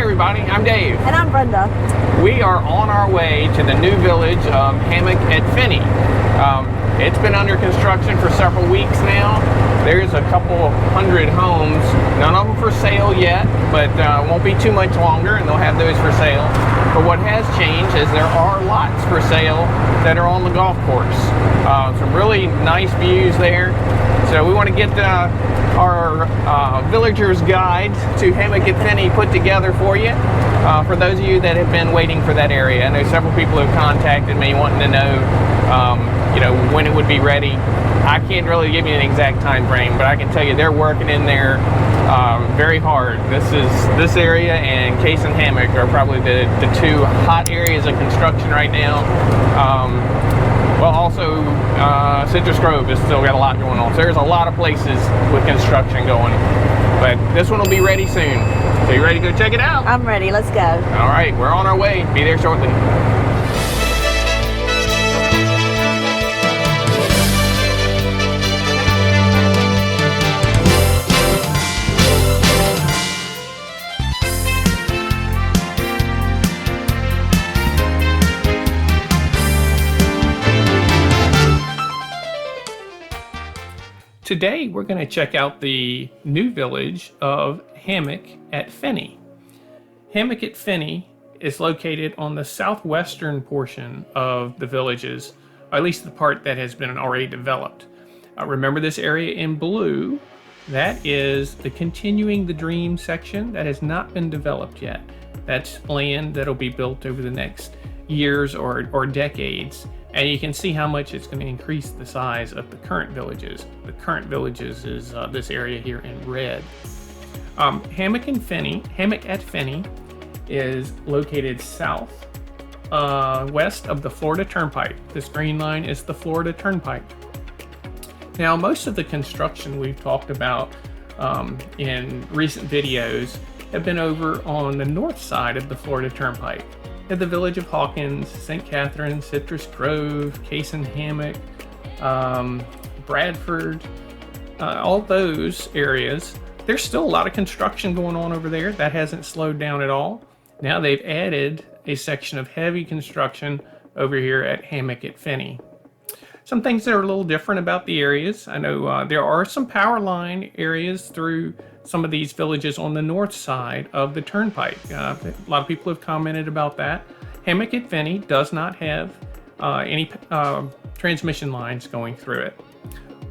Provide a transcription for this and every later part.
Hi everybody, I'm Dave. And I'm Brenda. We are on our way to the new village of Hammack at Fenney. It's been under construction for several weeks now. There's a couple hundred homes, none of them for sale yet, but won't be too much longer and they'll have those for sale. But what has changed is there are lots for sale that are on the golf course. Some really nice views there. So we want to get our Villager's Guide to Hammack at Fenney put together for you. For those of you that have been waiting for that area. I know several people have contacted me wanting to know, when it would be ready. I can't really give you an exact time frame, but I can tell you they're working in there very hard. This area and Case and Hammack are probably the two hot areas of construction right now. Well, also Citrus Grove has still got a lot going on. So there's a lot of places with construction going, but this one will be ready soon. So you ready to go check it out? I'm ready, let's go. All right, we're on our way. Be there shortly. Today we're going to check out the new village of Hammack at Fenney. Hammack at Fenney is located on the southwestern portion of the villages, or at least the part that has been already developed. Remember this area in blue? That is the Continuing the Dream section that has not been developed yet. That's land that'll be built over the next years or decades. And you can see how much it's going to increase the size of the current villages. The current villages is this area here in red. Hammack at Fenney is located south west of the Florida Turnpike. This green line is the Florida Turnpike. Now, most of the construction we've talked about in recent videos have been over on the north side of the Florida Turnpike. At the Village of Hawkins, St. Catherine, Citrus Grove, Case and Hammack, Bradford, all those areas. There's still a lot of construction going on over there. That hasn't slowed down at all. Now they've added a section of heavy construction over here at Hammack at Fenney. Some things that are a little different about the areas. I know there are some power line areas through some of these villages on the north side of the turnpike. A lot of people have commented about that. Hammack at Fenney does not have any transmission lines going through it.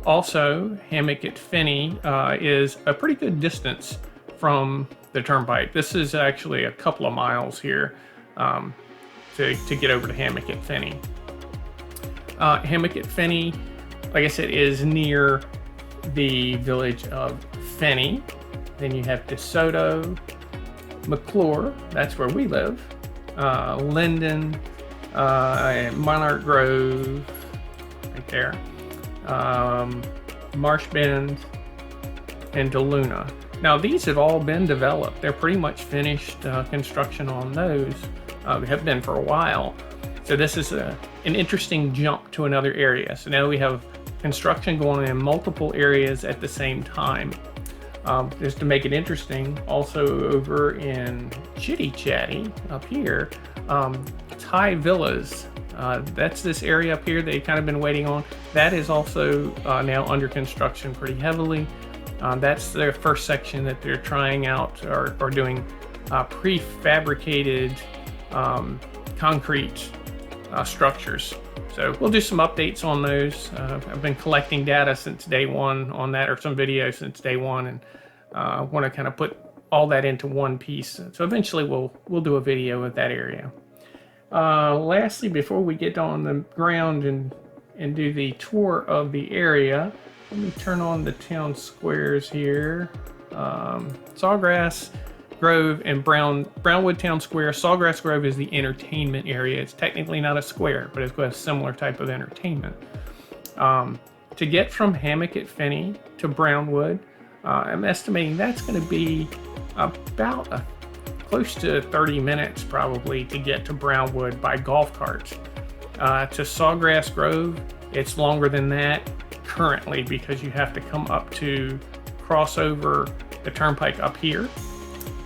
Also, Hammack at Fenney is a pretty good distance from the turnpike. This is actually a couple of miles here to get over to Hammack at Fenney. Hammack at Fenney, like I said, is near the Village of Fenney. Then you have DeSoto, McClure, that's where we live, Linden, Monarch Grove, right there, Marsh Bend, and DeLuna. Now these have all been developed. They're pretty much finished construction on those. They have been for a while. So this is an interesting jump to another area. So now we have construction going on in multiple areas at the same time. Just to make it interesting, also over in Chitty Chatty up here, Thai Villas. That's this area up here they've kind of been waiting on. That is also now under construction pretty heavily. That's their first section that they're trying out or doing prefabricated concrete structures. So we'll do some updates on those. I've been collecting data since day one on that, or some videos since day one, and want to kind of put all that into one piece. So eventually we'll do a video of that area. Lastly, before we get on the ground and do the tour of the area, let me turn on the town squares here. Sawgrass Grove and Brownwood Town Square. Sawgrass Grove is the entertainment area. It's technically not a square, but it's got a similar type of entertainment. To get from Hammack at Fenney to Brownwood, I'm estimating that's going to be about close to 30 minutes probably to get to Brownwood by golf cart. To Sawgrass Grove, it's longer than that currently because you have to come up to cross over the turnpike up here.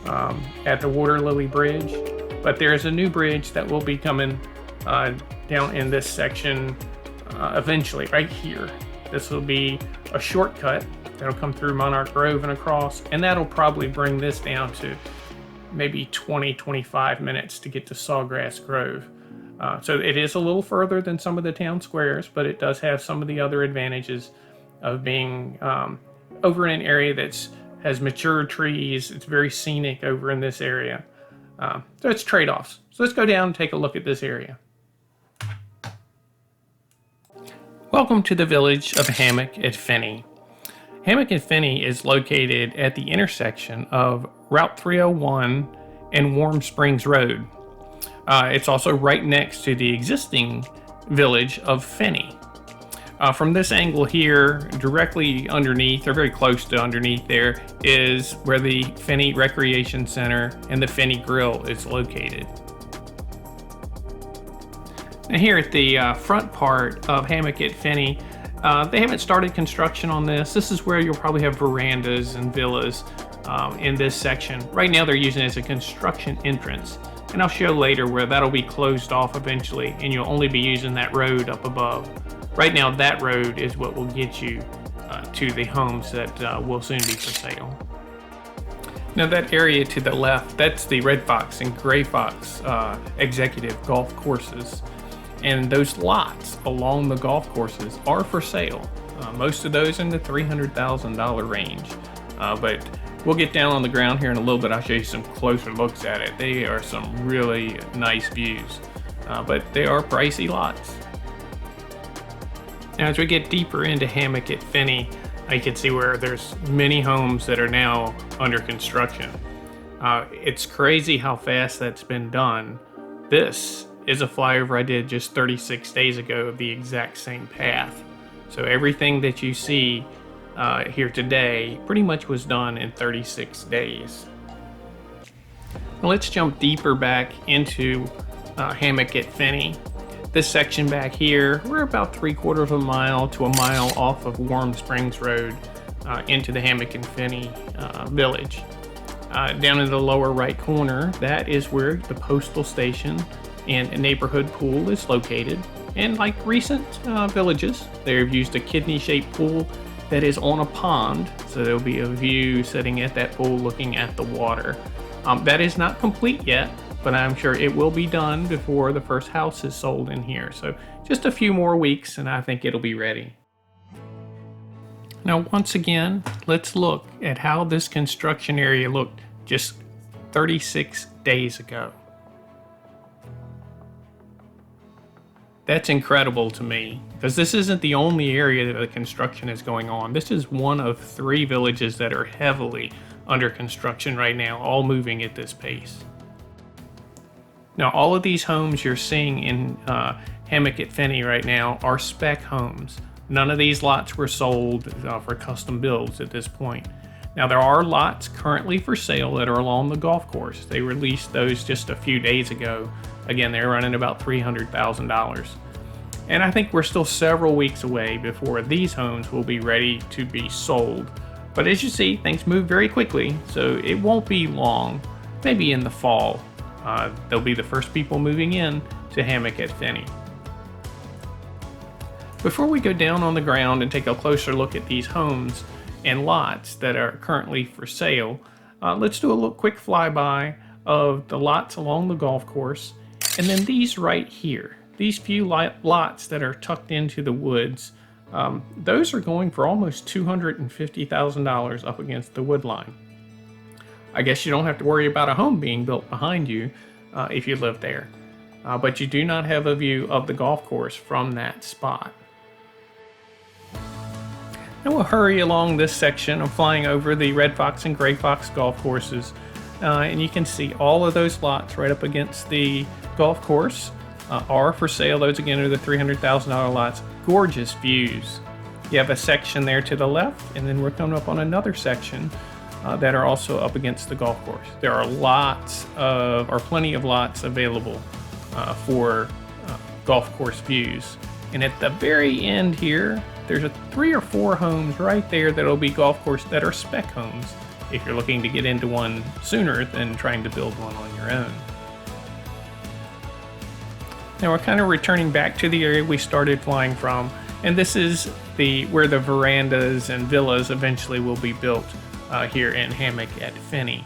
at the Water Lily Bridge. But there's a new bridge that will be coming down in this section eventually, right here. This will be a shortcut that'll come through Monarch Grove and across, and that'll probably bring this down to maybe 20-25 minutes to get to Sawgrass Grove. So it is a little further than some of the town squares, but it does have some of the other advantages of being over in an area that has mature trees. It's very scenic over in this area. So it's trade-offs. So let's go down and take a look at this area. Welcome to the Village of Hammock at Fenney. Hammock at Fenney is located at the intersection of Route 301 and Warm Springs Road. It's also right next to the existing Village of Fenney. From this angle here, directly underneath, or very close to underneath there, is where the Fenney Recreation Center and the Fenney Grill is located. Now here at the front part of Hammock at Fenney, they haven't started construction on this. This is where you'll probably have verandas and villas in this section. Right now they're using it as a construction entrance, and I'll show later where that'll be closed off eventually, and you'll only be using that road up above. Right now, that road is what will get you to the homes that will soon be for sale. Now that area to the left, that's the Red Fox and Gray Fox executive golf courses. And those lots along the golf courses are for sale. Most of those in the $300,000 range. But we'll get down on the ground here in a little bit. I'll show you some closer looks at it. They are some really nice views, but they are pricey lots. Now, as we get deeper into Hammock at Fenney, you can see where there's many homes that are now under construction. It's crazy how fast that's been done. This is a flyover I did just 36 days ago of the exact same path. So everything that you see here today pretty much was done in 36 days. Now let's jump deeper back into Hammock at Fenney. This section back here, we're about 3/4 of a mile to a mile off of Warm Springs Road into the Hammock and Fenney village. Down in the lower right corner, that is where the postal station and a neighborhood pool is located. And like recent villages, they've used a kidney-shaped pool that is on a pond, so there'll be a view sitting at that pool looking at the water. That is not complete yet, but I'm sure it will be done before the first house is sold in here. So just a few more weeks and I think it'll be ready. Now once again, let's look at how this construction area looked just 36 days ago. That's incredible to me, because this isn't the only area that the construction is going on. This is one of 3 villages that are heavily under construction right now, all moving at this pace. Now, all of these homes you're seeing in Hammock at Fenney right now are spec homes. None of these lots were sold for custom builds at this point. Now, there are lots currently for sale that are along the golf course. They released those just a few days ago. Again, they're running about $300,000. And I think we're still several weeks away before these homes will be ready to be sold. But as you see, things move very quickly, so it won't be long. Maybe in the fall. They'll be the first people moving in to Hammock at Fenney. Before we go down on the ground and take a closer look at these homes and lots that are currently for sale, let's do a quick flyby of the lots along the golf course, and then these right here. These few lots that are tucked into the woods, those are going for almost $250,000 up against the wood line. I guess you don't have to worry about a home being built behind you if you live there. But you do not have a view of the golf course from that spot. Now we'll hurry along this section. I'm flying over the Red Fox and Gray Fox golf courses. And you can see all of those lots right up against the golf course are for sale. Those again are the $300,000 lots. Gorgeous views. You have a section there to the left, and then we're coming up on another section that are also up against the golf course. There are plenty of lots available for golf course views. And at the very end here, there's 3 or 4 homes right there that'll be golf course that are spec homes. if you're looking to get into one sooner than trying to build one on your own. Now we're kind of returning back to the area we started flying from, and this is where the verandas and villas eventually will be built here in Hammack at Fenney.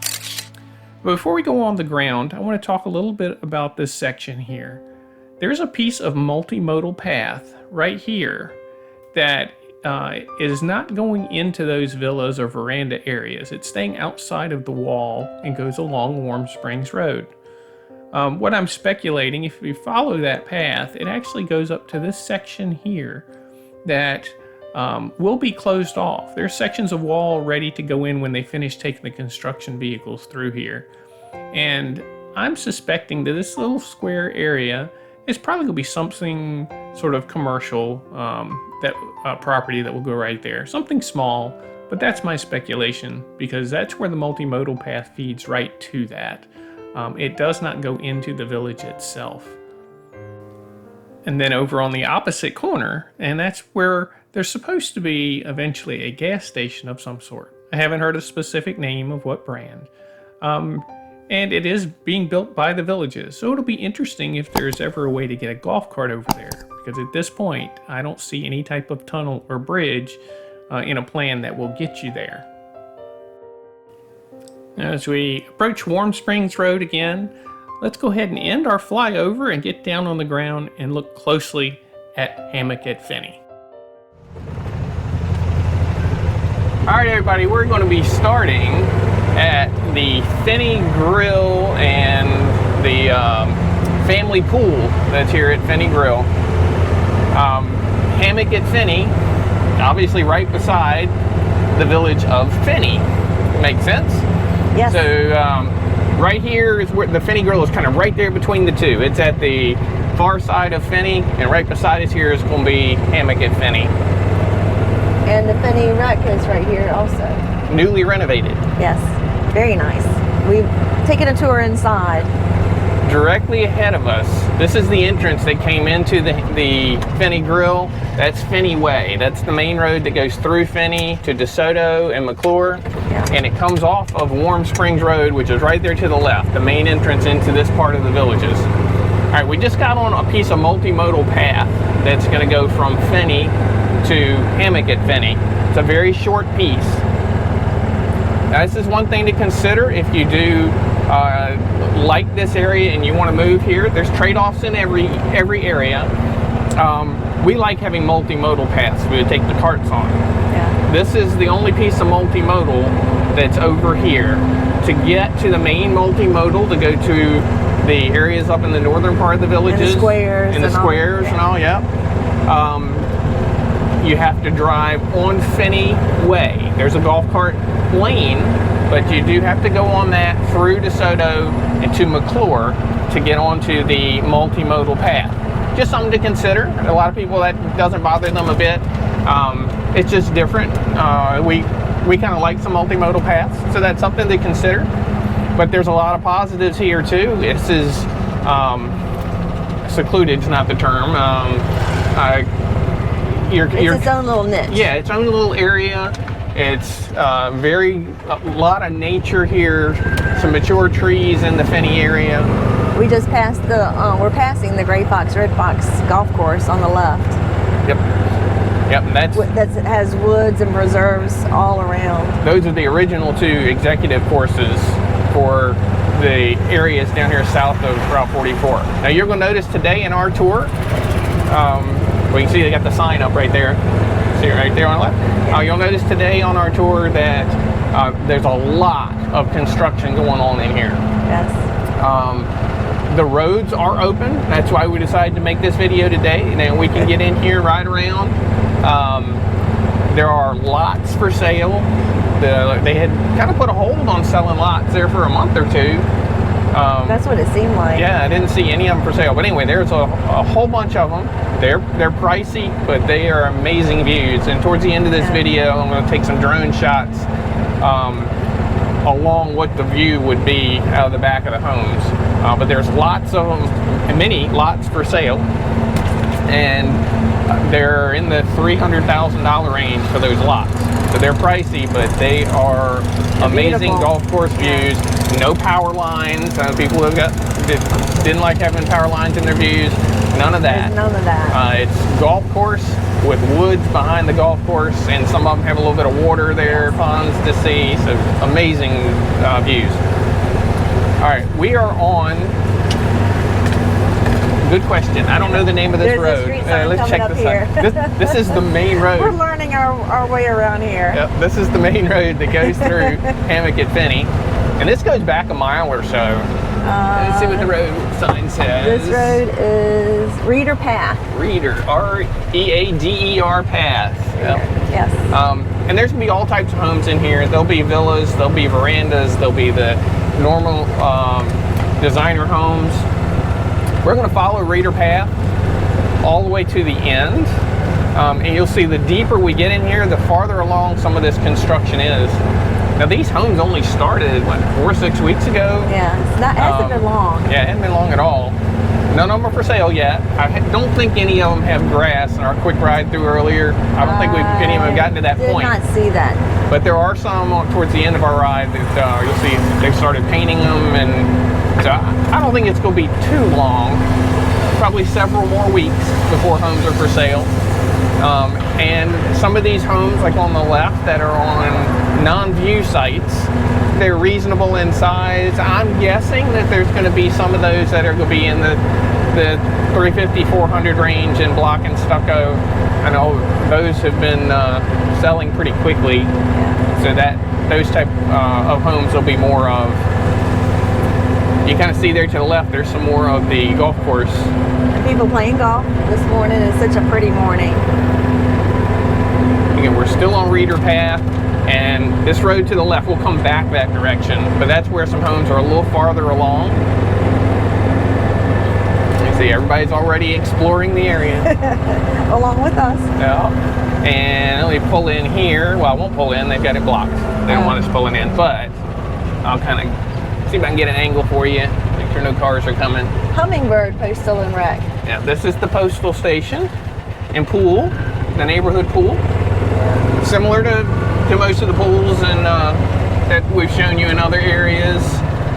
But before we go on the ground, I want to talk a little bit about this section here. There's a piece of multimodal path right here that is not going into those villas or veranda areas. It's staying outside of the wall and goes along Warm Springs Road. What I'm speculating, if we follow that path, it actually goes up to this section here that will be closed off. There's sections of wall ready to go in when they finish taking the construction vehicles through here. And I'm suspecting that this little square area is probably going to be something sort of commercial, property that will go right there. Something small, but that's my speculation because that's where the multimodal path feeds right to that. It does not go into the village itself. And then over on the opposite corner, and that's where there's supposed to be eventually a gas station of some sort. I haven't heard a specific name of what brand. And it is being built by the villages. So it'll be interesting if there's ever a way to get a golf cart over there. Because at this point, I don't see any type of tunnel or bridge in a plan that will get you there. Now, as we approach Warm Springs Road again, let's go ahead and end our flyover and get down on the ground and look closely at Hammack at Fenney. All right, everybody, we're going to be starting at the Fenney Grill and the family pool that's here at Fenney Grill. Hammack at Fenney, obviously right beside the Village of Fenney. Makes sense? Yes. So right here is where the Fenney Grill is kind of right there between the two. It's at the far side of Fenney, and right beside us here is going to be Hammack at Fenney. And the Fenney Rec is right here also. Newly renovated. Yes, very nice. We've taken a tour inside. Directly ahead of us, this is the entrance that came into the Fenney Grill. That's Fenney Way. That's the main road that goes through Fenney to DeSoto and McClure. Yeah. And it comes off of Warm Springs Road, which is right there to the left, the main entrance into this part of the villages. All right, we just got on a piece of multimodal path that's going to go from Fenney to Hammack at Fenney. It's a very short piece. Now, this is one thing to consider if you do like this area and you want to move here. There's trade-offs in every area. We like having multimodal paths we would take the carts on. Yeah. This is the only piece of multimodal that's over here. To get to the main multimodal, to go to the areas up in the northern part of the villages. And the squares. And all, yeah. You have to drive on Fenney Way. There's a golf cart lane, but you do have to go on that through DeSoto and to McClure to get onto the multimodal path. Just something to consider. A lot of people, that doesn't bother them a bit. It's just different. We kind of like some multimodal paths, so that's something to consider. But there's a lot of positives here too. This is secluded is not the term. It's its own little niche. Yeah, its own little area. It's a lot of nature here. Some mature trees in the Fenney area. We just passed we're passing the Gray Fox, Red Fox golf course on the left. Yep. And that has woods and preserves all around. Those are the original two executive courses for the areas down here south of Route 44. Now you're going to notice today in our tour, we can see they got the sign up right there. See it right there on the left? Yeah. You'll notice today on our tour that there's a lot of construction going on in here. Yes. The roads are open. That's why we decided to make this video today. And then we can get in here, ride around. There are lots for sale. They had kind of put a hold on selling lots there for a month or two. That's what it seemed like. Yeah, I didn't see any of them for sale. But anyway, there's a whole bunch of them. They're pricey, but they are amazing views. And towards the end of this video, I'm going to take some drone shots along what the view would be out of the back of the homes. But there's lots of them, many lots for sale. And they're in the $300,000 range for those lots. So So they're pricey, but they are amazing beautiful. golf course views. No power lines. People that didn't like having power lines in their views. None of that. There's none of that. It's golf course with woods behind the golf course, and some of them have a little bit of water there, ponds to see. So amazing views. All right, we are on. Good question. I don't know the name of this There's road. a street sign Let's check coming this up out. This is the main road. We're learning our way around here. Yep, this is the main road that goes through Hammack at Fenney. And this goes back a mile or so. Let's see what the road sign says. This road is Reeder Path. Reeder, R-E-A-D-E-R Path. Yep. Yes. And there's going to be all types of homes in here. There'll be villas, there'll be verandas, there'll be the normal designer homes. We're going to follow Reeder Path all the way to the end. And you'll see the deeper we get in here, the farther along some of this construction is. Now these homes only started, what, 4 or 6 weeks ago? Yeah, it hasn't been long. Yeah, it hasn't been long at all. None of them are for sale yet. I don't think any of them have grass in our quick ride through earlier. I don't think any of them have gotten to that point. Did not see that. But there are some towards the end of our ride that you'll see they've started painting them, and so I don't think it's going to be too long. Probably several more weeks before homes are for sale. And some of these homes, like on the left, that are on non-view sites, they're reasonable in size. I'm guessing that there's going to be some of those that are going to be in the 350, 400 range in block and stucco. I know those have been selling pretty quickly, so that those type of homes will be more of. You kind of see there to the left, there's some more of the golf course. And people playing golf this morning. It's such a pretty morning. Again, we're still on Reeder Path, and this road to the left will come back that direction, but that's where some homes are a little farther along. You see, everybody's already exploring the area. Along with us. Yeah. And let me pull in here. Well, I won't pull in. They've got it blocked. They don't want us pulling in, but I'll kind of see if I can get an angle for you. Make sure no cars are coming. Hummingbird Postal and Rec. Yeah, this is the postal station and pool, the neighborhood pool. Similar to most of the pools and that we've shown you in other areas.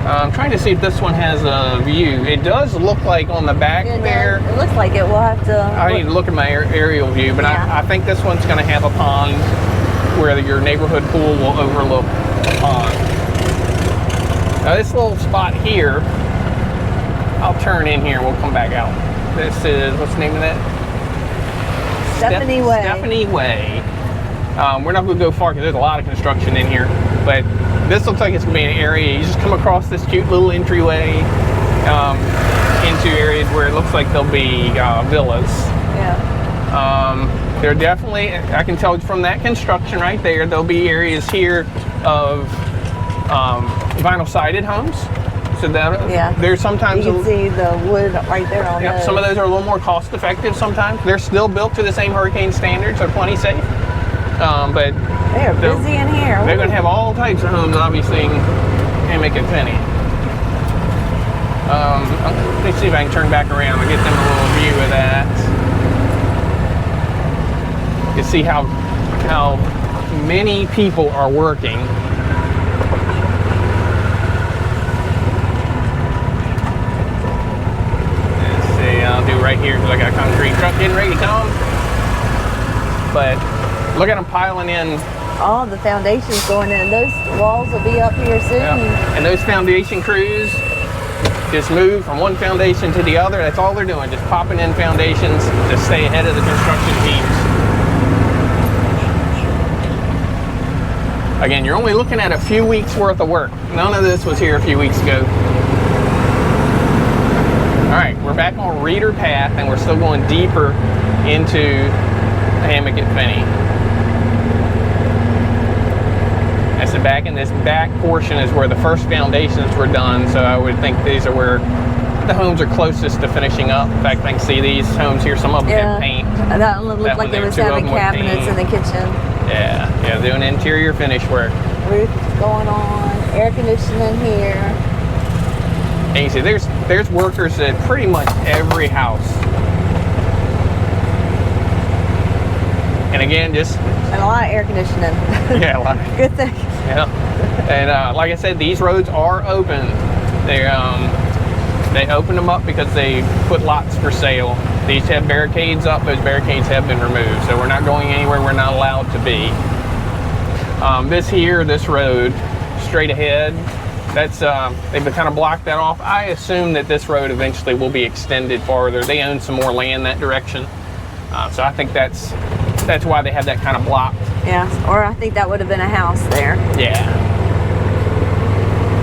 I'm trying to see if this one has a view. It does look like on the back there. It looks like it. We'll have to. I need to look at my aerial view, but Yeah. I think this one's going to have a pond where your neighborhood pool will overlook the pond. Now this little spot here, I'll turn in here and we'll come back out. This is, what's the name of that? Stephanie Way. Stephanie Way. We're not going to go far because there's a lot of construction in here, but this looks like it's going to be an area. You just come across this cute little entryway into areas where it looks like there'll be villas. Yeah. There definitely, I can tell from that construction right there, there'll be areas here of vinyl sided homes. So that there's sometimes you can see the wood right there on those. some of those are a little more cost effective sometimes. They're still built to the same hurricane standards, so plenty safe. But they're busy in here. They're going to have all types of homes, obviously, in Hammack and Fenney. Let me see if I can turn back around and get them a little view of that. You see how many people are working. Let's see, I'll do right here because I got a concrete truck getting ready to come. But look at them piling in. All the foundations going in. Those walls will be up here soon. Yeah. And those foundation crews just move from one foundation to the other. That's all they're doing, just popping in foundations to stay ahead of the construction teams. Again, you're only looking at a few weeks worth of work. None of this was here a few weeks ago. All right, we're back on Reeder Path, and we're still going deeper into Hammack at Fenney. That's the back, and this back portion is where the first foundations were done, so I would think these are where the homes are closest to finishing up. In fact, I can see these homes here, some of them have paint. That one looked like they was having cabinets in the kitchen. Yeah, doing interior finish work. Roof going on, air conditioning here. And you see, there's workers at pretty much every house. And again, just And a lot of air conditioning. yeah, a lot. Good thing. Yeah, and like I said, these roads are open. They opened them up because they put lots for sale. These have barricades up. Those barricades have been removed, so we're not going anywhere we're not allowed to be. This road, straight ahead, that's they've kind of blocked that off. I assume that this road eventually will be extended farther. They own some more land that direction, so I think that's why they have that kind of blocked. Yeah, or I think that would have been a house there. Yeah.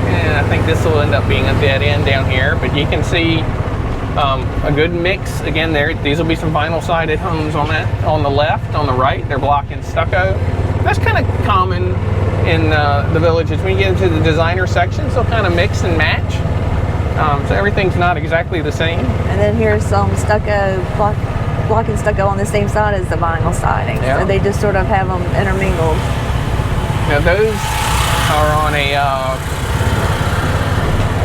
And I think this will end up being a dead end down here, but you can see a good mix. Again, these will be some vinyl sided homes on the left. On the right, they're block and stucco. That's kind of common in the villages. When you get into the designer sections, they'll kind of mix and match. So everything's not exactly the same. And then here's some stucco, block and stucco on the same side as the vinyl siding. Yeah. So they just sort of have them intermingled. Now those are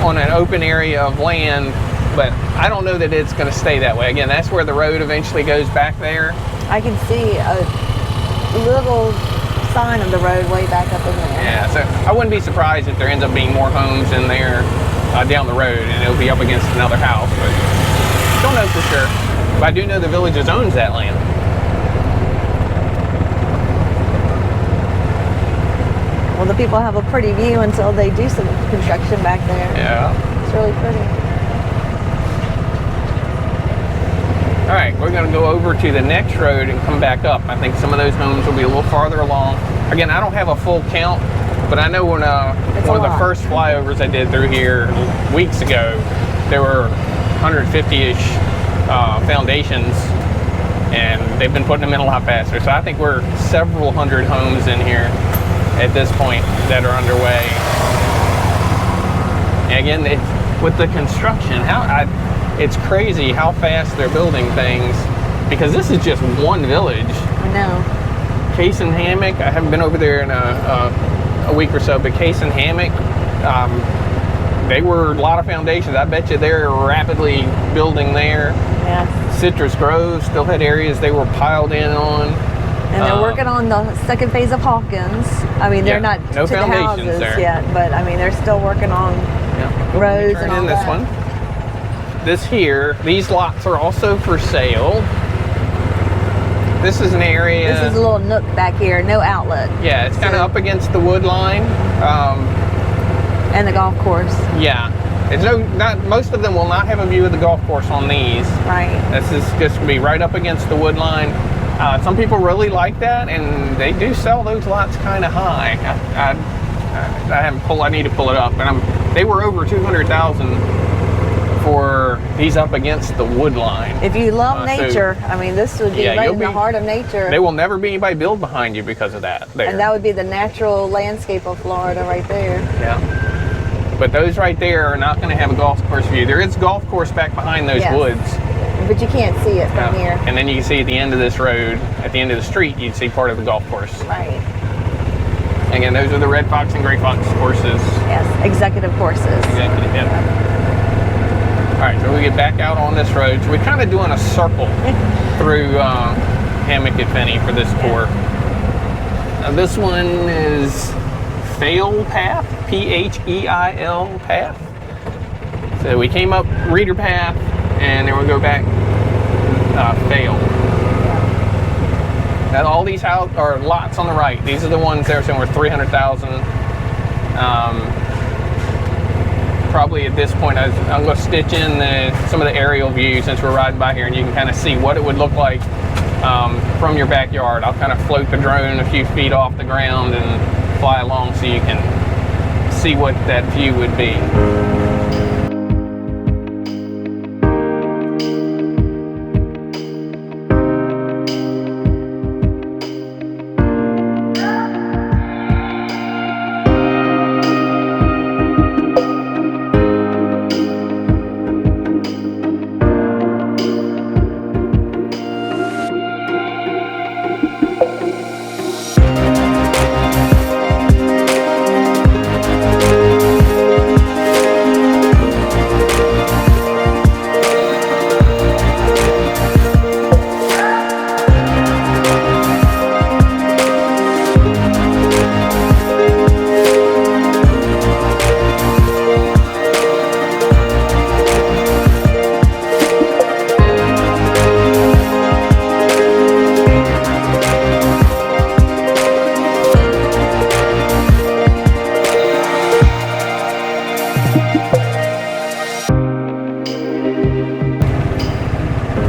on an open area of land, but I don't know that it's going to stay that way. Again, that's where the road eventually goes back there. I can see a little sign of the road way back up in there. Yeah, so I wouldn't be surprised if there ends up being more homes in there down the road, and it'll be up against another house, but don't know for sure. But I do know the Villages owns that land. Well, the people have a pretty view until they do some construction back there. Yeah. It's really pretty. All right, we're going to go over to the next road and come back up. I think some of those homes will be a little farther along. Again, I don't have a full count, but I know when one of the first flyovers I did through here weeks ago, there were 150-ish foundations, and they've been putting them in a lot faster. So I think we're several hundred homes in here at this point that are underway. And again, with the construction, it's crazy how fast they're building things, because this is just one village. I know. Case and Hammack, I haven't been over there in a week or so, but Case and Hammack, they were a lot of foundations. I bet you they're rapidly building there. Yeah. Citrus Grove still had areas they were piled in on. And they're working on the second phase of Hawkins. I mean, they're not no to the foundations houses there yet, but I mean, they're still working on roads and all in that. This one. These lots are also for sale. This is an area. This is a little nook back here, no outlet. Yeah, it's kind of up against the wood line. And the golf course. Yeah. Most of them will not have a view of the golf course on these. Right. This is just going to be right up against the wood line. Some people really like that, and they do sell those lots kind of high. I need to pull it up, but they were over 200,000 for these up against the wood line. If you love nature, I mean, this would be right in the heart of nature. There will never be anybody build behind you because of that. And that would be the natural landscape of Florida right there. Yeah. But those right there are not going to have a golf course view. There is a golf course back behind those woods. But you can't see it from here. And then you can see at the end of this road, at the end of the street, you can see part of the golf course. Right. Again, those are the Red Fox and Gray Fox courses. Yes, executive courses. Executive, yeah. All right, so we get back out on this road. So we're kind of doing a circle through Hammack at Fenney for this tour. Now this one is Pheil Path, P-H-E-I-L Path. So we came up Reeder Path, and then we'll go back Pheil. Now all these are lots on the right. These are the ones that are saying we're 300,000. Probably at this point, I'm going to stitch in some of the aerial views since we're riding by here, and you can kind of see what it would look like from your backyard. I'll kind of float the drone a few feet off the ground and fly along so you can see what that view would be.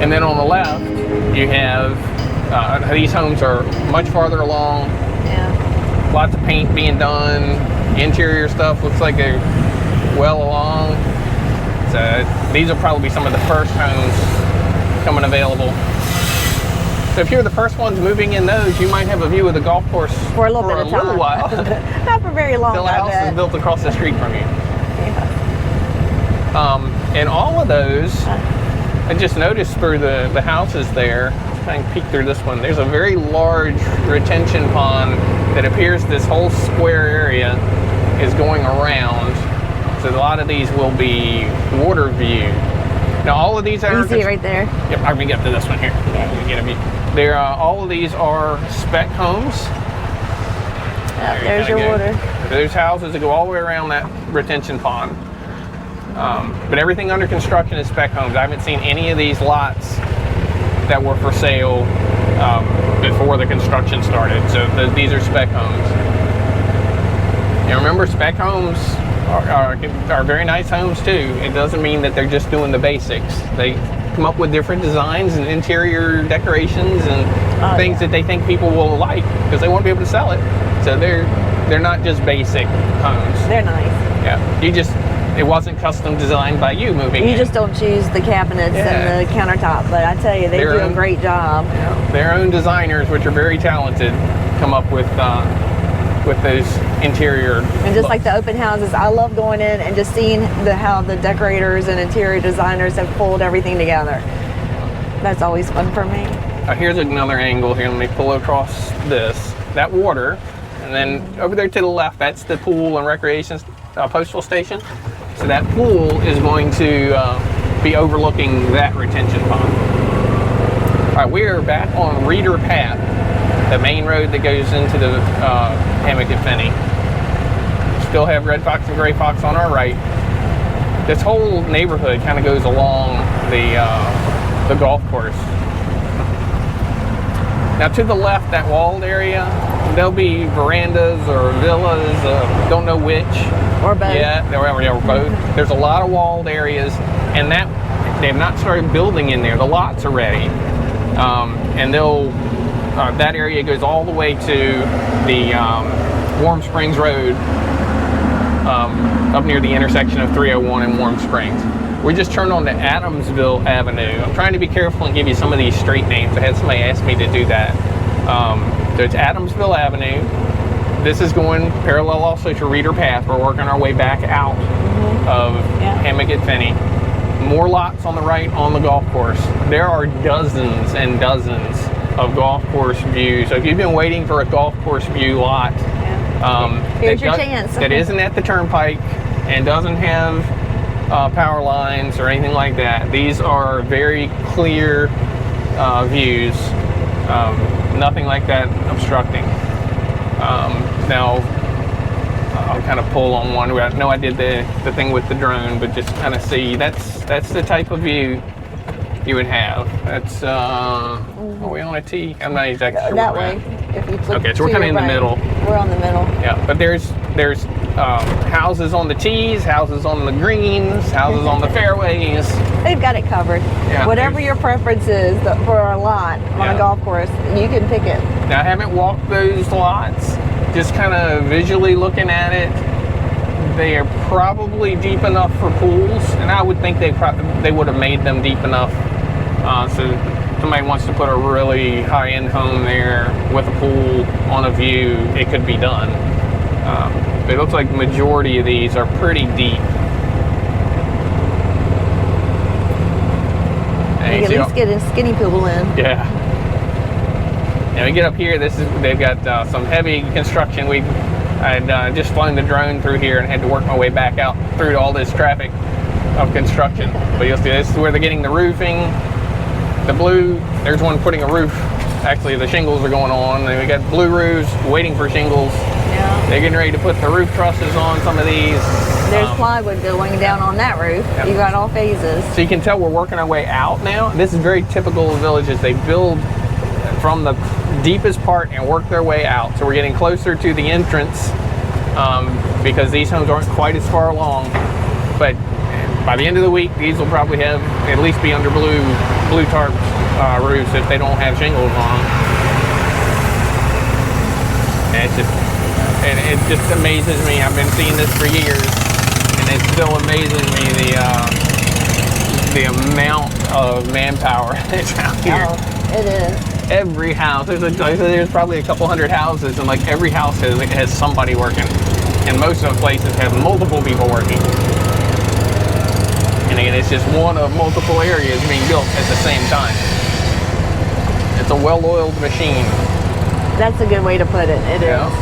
And then on the left, you have these homes are much farther along. Yeah. Lots of paint being done. Interior stuff looks like they're well along. So these will probably be some of the first homes coming available. So if you're the first ones moving in those, you might have a view of the golf course For a little bit of time. little while. Not for very long. Till the house is built across the street from you. Yeah. And all of those, I just noticed through the houses there, try and peek through this one, there's a very large retention pond that appears this whole square area is going around. So a lot of these will be water view. Now all of these are... You see it right there? Yep, I can get to this one here. Yeah. Get a view. There, all of these are spec homes. Yep, there's your water. There's houses that go all the way around that retention pond. But everything under construction is spec homes. I haven't seen any of these lots that were for sale before the construction started. So these are spec homes. And remember, spec homes are very nice homes too. It doesn't mean that they're just doing the basics. They come up with different designs and interior decorations and things that they think people will like because they want to be able to sell it. So they're not just basic homes. They're nice. Yeah, it wasn't custom designed by you moving. You just don't choose the cabinets and the countertop, but I tell you, they do a great job. Their own designers, which are very talented, come up with those interior and just like the open houses, I love going in and just seeing how the decorators and interior designers have pulled everything together. That's always fun for me. Here's another angle here. Let me pull across that water, and then over there to the left, that's the pool and recreation postal station. So that pool is going to be overlooking that retention pond. All right, we are back on Reeder Path, the main road that goes into the Hammack at Fenney. Still have red fox and gray fox on our right. This whole neighborhood kind of goes along the golf course. Now to the left, that walled area, there'll be verandas or villas, don't know which. Or both. Yeah, or both. There's a lot of walled areas, and that they've not started building in there. The lots are ready, and that area goes all the way to the Warm Springs Road, up near the intersection of 301 and Warm Springs. We just turned on to Adamsville Avenue. I'm trying to be careful and give you some of these street names. I had somebody ask me to do that. So it's Adamsville Avenue. This is going parallel also to Reeder Path. We're working our way back out of Hammack at Fenney. More lots on the right on the golf course. There are dozens and dozens of golf course views. So if you've been waiting for a golf course view lot, here's your chance. That isn't at the turnpike and doesn't have power lines or anything like that. These are very clear views. Nothing like that obstructing. Now I'll kind of pull on one. I know I did the thing with the drone, but just kind of see that's the type of view you would have. That's are we on a T? I'm not exactly sure. That way. If you flip okay, so we're kind of in the middle. We're on the middle. Yeah, but there's houses on the tees, houses on the greens, houses on the fairways. They've got it covered. Yeah, whatever your preference is for a lot on a golf course, you can pick it. Now, I haven't walked those lots, just kind of visually looking at it. They are probably deep enough for pools, and I would think they would have made them deep enough. So somebody wants to put a really high-end home there with a pool on a view, it could be done. But it looks like the majority of these are pretty deep. You can at least get a skinny pool in. Yeah. And we get up here, they've got some heavy construction. I had just flown the drone through here and had to work my way back out through all this traffic of construction. But you'll see this is where they're getting the roofing. The blue, there's one putting a roof. Actually, the shingles are going on. And we got blue roofs waiting for shingles. Yeah. They're getting ready to put the roof trusses on some of these. There's plywood going down on that roof. Yeah. You got all phases. So you can tell we're working our way out now. This is very typical of villages. They build from the deepest part and work their way out. So we're getting closer to the entrance because these homes aren't quite as far along. But by the end of the week, these will probably have at least be under blue tarp roofs if they don't have shingles on them. And it just amazes me. I've been seeing this for years, and it still amazes me the amount of manpower that's out here. Oh, it is. Every house, there's probably a couple hundred houses, and like every house has somebody working, and most of the places have multiple people working. And again, it's just one of multiple areas being built at the same time. It's a well-oiled machine. That's a good way to put it. It is.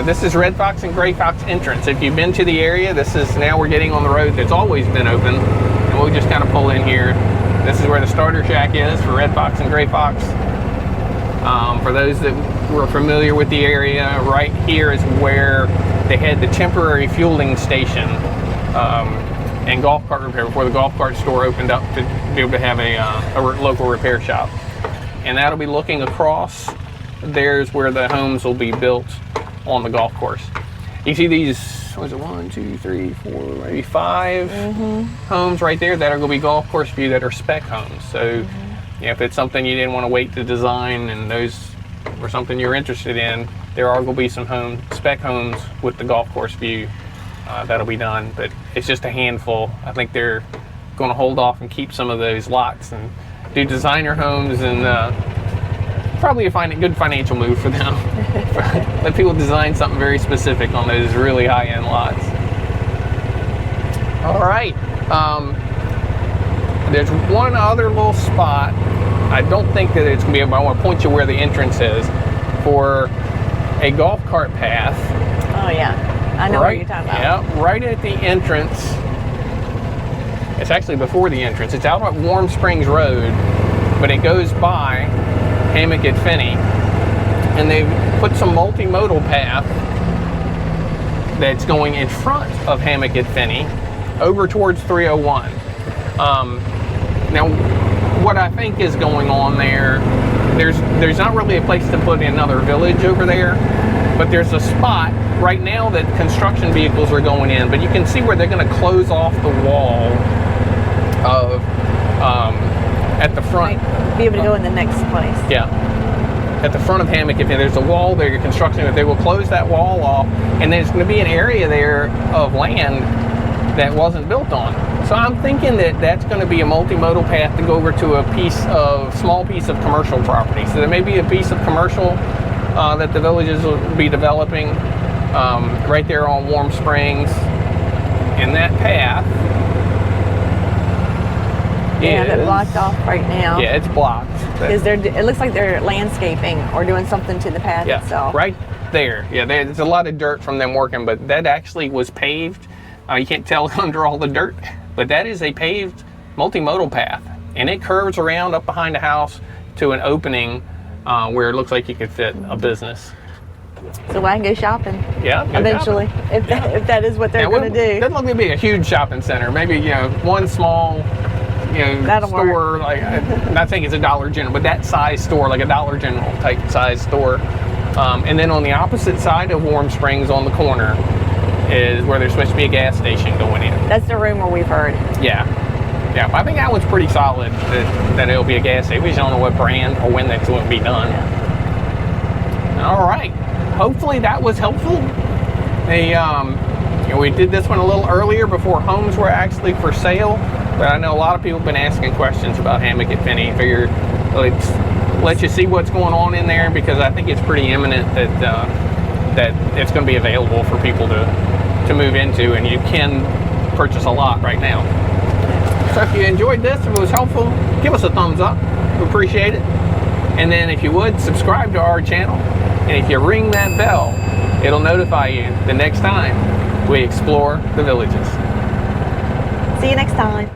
This is Red Fox and Gray Fox entrance. If you've been to the area, now we're getting on the road that's always been open, and we'll just kind of pull in here. This is where the starter shack is for Red Fox and Gray Fox. For those that were familiar with the area, right here is where they had the temporary fueling station and golf cart repair before the golf cart store opened up to be able to have a local repair shop. And that'll be looking across. There's where the homes will be built on the golf course. You see these, what is it, 1, 2, 3, 4, maybe 5 homes right there that are going to be golf course view that are spec homes. So yeah, if it's something you didn't want to wait to design and those were something you're interested in, there are going to be some spec homes with the golf course view that'll be done. But it's just a handful. I think they're going to hold off and keep some of those lots and do designer homes, and probably a good financial move for them. Let people design something very specific on those really high-end lots. All right. There's one other little spot. I don't think that it's going to be, I want to point you where the entrance is for a golf cart path. Oh, yeah. I know what you're talking about. Yeah, right at the entrance. It's actually before the entrance. It's out at Warm Springs Road, but it goes by Hammack at Fenney, and they've put some multimodal path that's going in front of Hammack at Fenney over towards 301. Now, what I think is going on there's not really a place to put another village over there, but there's a spot right now that construction vehicles are going in, but you can see where they're going to close off the wall of at the front. Might be able to go in the next place. Yeah. At the front of Hammack, if there's a wall there you're constructing, they will close that wall off, and there's going to be an area there of land that wasn't built on. So I'm thinking that that's going to be a multimodal path to go over to a small piece of commercial property. So there may be a piece of commercial that the villages will be developing right there on Warm Springs, and that path. Yeah, that's blocked off right now. Yeah, it's blocked. It looks like they're landscaping or doing something to the path itself. Right there. Yeah, there's a lot of dirt from them working, but that actually was paved. You can't tell under all the dirt, but that is a paved multimodal path, and it curves around up behind the house to an opening where it looks like you could fit a business. So I can go shopping. Yeah, eventually, if that is what they're going to do. It doesn't look like it'd be a huge shopping center. Maybe one small store. Like, I'm not saying it's a Dollar General, but that size store, like a Dollar General type size store. And then on the opposite side of Warm Springs, on the corner, is where there's supposed to be a gas station going in. That's the rumor we've heard. Yeah. I think that one's pretty solid. That it'll be a gas station. We just don't know what brand or when that's going to be done. Yeah. All right. Hopefully that was helpful. We did this one a little earlier before homes were actually for sale, but I know a lot of people have been asking questions about Hammack at Fenney. Figured let's let you see what's going on in there, because I think it's pretty imminent that it's going to be available for people to move into, and you can purchase a lot right now. So if you enjoyed this, if it was helpful, give us a thumbs up. We appreciate it. And then if you would, subscribe to our channel. And if you ring that bell, it'll notify you the next time we explore the villages. See you next time.